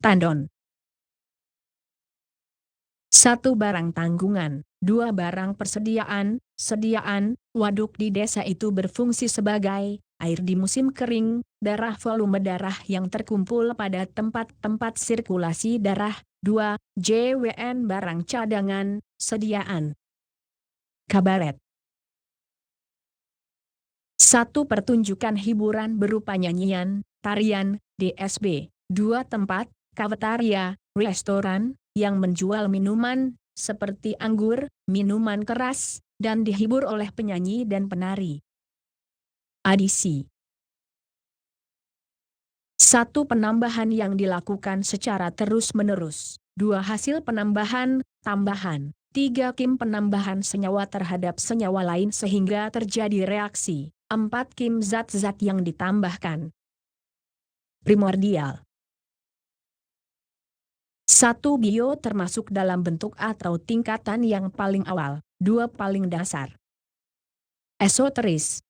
Tandon. 1. Barang tanggungan. 2. Barang persediaan. Sediaan, waduk di desa itu berfungsi sebagai air di musim kering, darah volume darah yang terkumpul pada tempat-tempat sirkulasi darah. 2. JWN barang cadangan, sediaan. Kabaret. 1. Pertunjukan hiburan berupa nyanyian, tarian, DSB. 2. Tempat, kafetaria, restoran, yang menjual minuman, seperti anggur, minuman keras, dan dihibur oleh penyanyi dan penari. Adisi. 1. Penambahan yang dilakukan secara terus-menerus. 2. Hasil penambahan, tambahan. 3. Penambahan senyawa terhadap senyawa lain sehingga terjadi reaksi. 4. Zat-zat yang ditambahkan. Primordial. 1. Bio termasuk dalam bentuk atau tingkatan yang paling awal. 2. Paling dasar. Esoteris.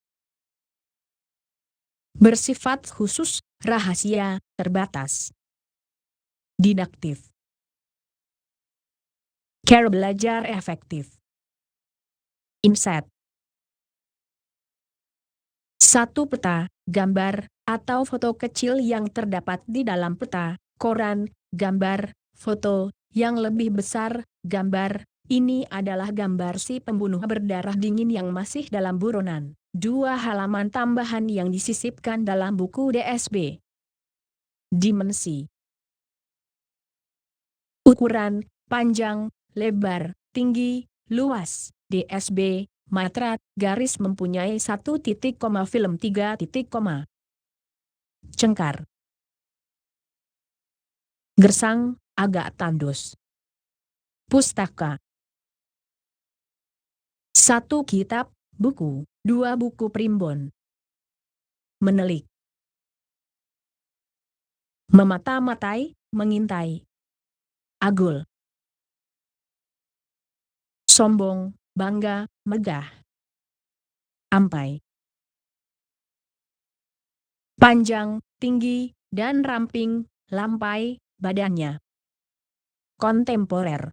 Bersifat khusus, rahasia, terbatas. Didaktif. Cara belajar efektif. Insight. 1. Peta, gambar, atau foto kecil yang terdapat di dalam peta, koran, gambar, foto, yang lebih besar, gambar. Ini adalah gambar si pembunuh berdarah dingin yang masih dalam buronan. 2. Halaman tambahan yang disisipkan dalam buku DSB. Dimensi. Ukuran, panjang, lebar, tinggi, luas, DSB, matrat, garis mempunyai 1 titik koma film 3 titik koma. Cengkar. Gersang, agak tandus. Pustaka. 1. Kitab, buku. 2. Buku primbon. Menelik. Memata-matai, mengintai. Agul. Sombong, bangga, megah. Ampai. Panjang, tinggi, dan ramping, lampai, badannya. Kontemporer.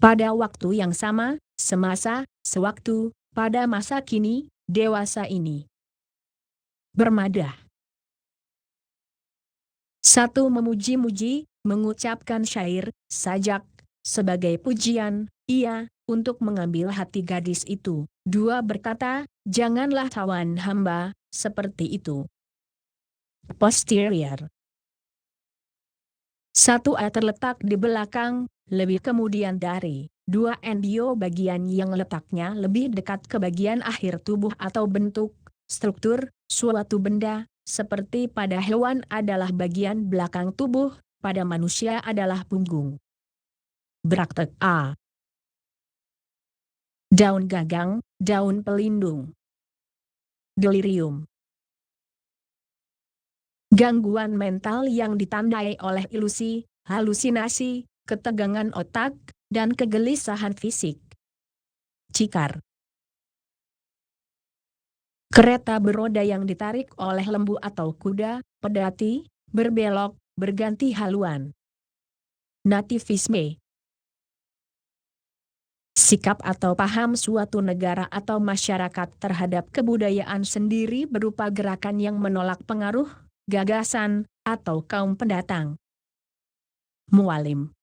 Pada waktu yang sama, semasa, sewaktu, pada masa kini, dewasa ini. Bermadah. 1. Memuji-muji, mengucapkan syair, sajak, sebagai pujian, ia, untuk mengambil hati gadis itu. 2. Berkata, janganlah tawan hamba, seperti itu. Posterior. 1. A terletak di belakang, lebih kemudian dari. 2. Endio bagian yang letaknya lebih dekat ke bagian akhir tubuh atau bentuk, struktur, suatu benda, seperti pada hewan adalah bagian belakang tubuh, pada manusia adalah punggung. Praktek A. Daun gagang, daun pelindung. Delirium. Gangguan mental yang ditandai oleh ilusi, halusinasi, ketegangan otak, dan kegelisahan fisik. Cikar. Kereta beroda yang ditarik oleh lembu atau kuda, pedati, berbelok, berganti haluan. Nativisme. Sikap atau paham suatu negara atau masyarakat terhadap kebudayaan sendiri berupa gerakan yang menolak pengaruh, gagasan, atau kaum pendatang. Mualim.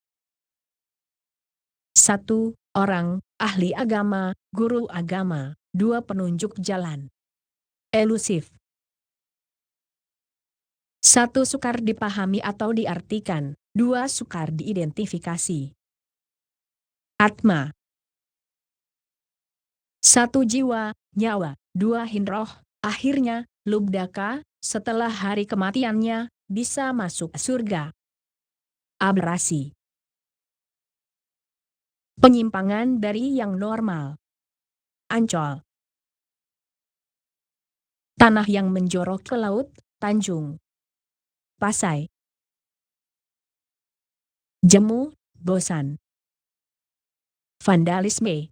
1. Orang, ahli agama, guru agama. 2. Penunjuk jalan. Elusif. 1. Sukar dipahami atau diartikan. 2. Sukar diidentifikasi. Atma. 1. Jiwa, nyawa. 2. Hinroh, akhirnya, lubdaka, setelah hari kematiannya, bisa masuk surga. Aberrasi. Penyimpangan dari yang normal. Ancol. Tanah yang menjorok ke laut, Tanjung Pasai. Jemu, bosan. Vandalisme.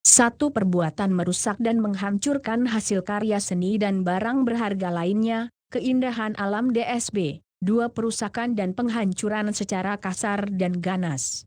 1. Perbuatan merusak dan menghancurkan hasil karya seni dan barang berharga lainnya, keindahan alam DSB, dua perusakan dan penghancuran secara kasar dan ganas.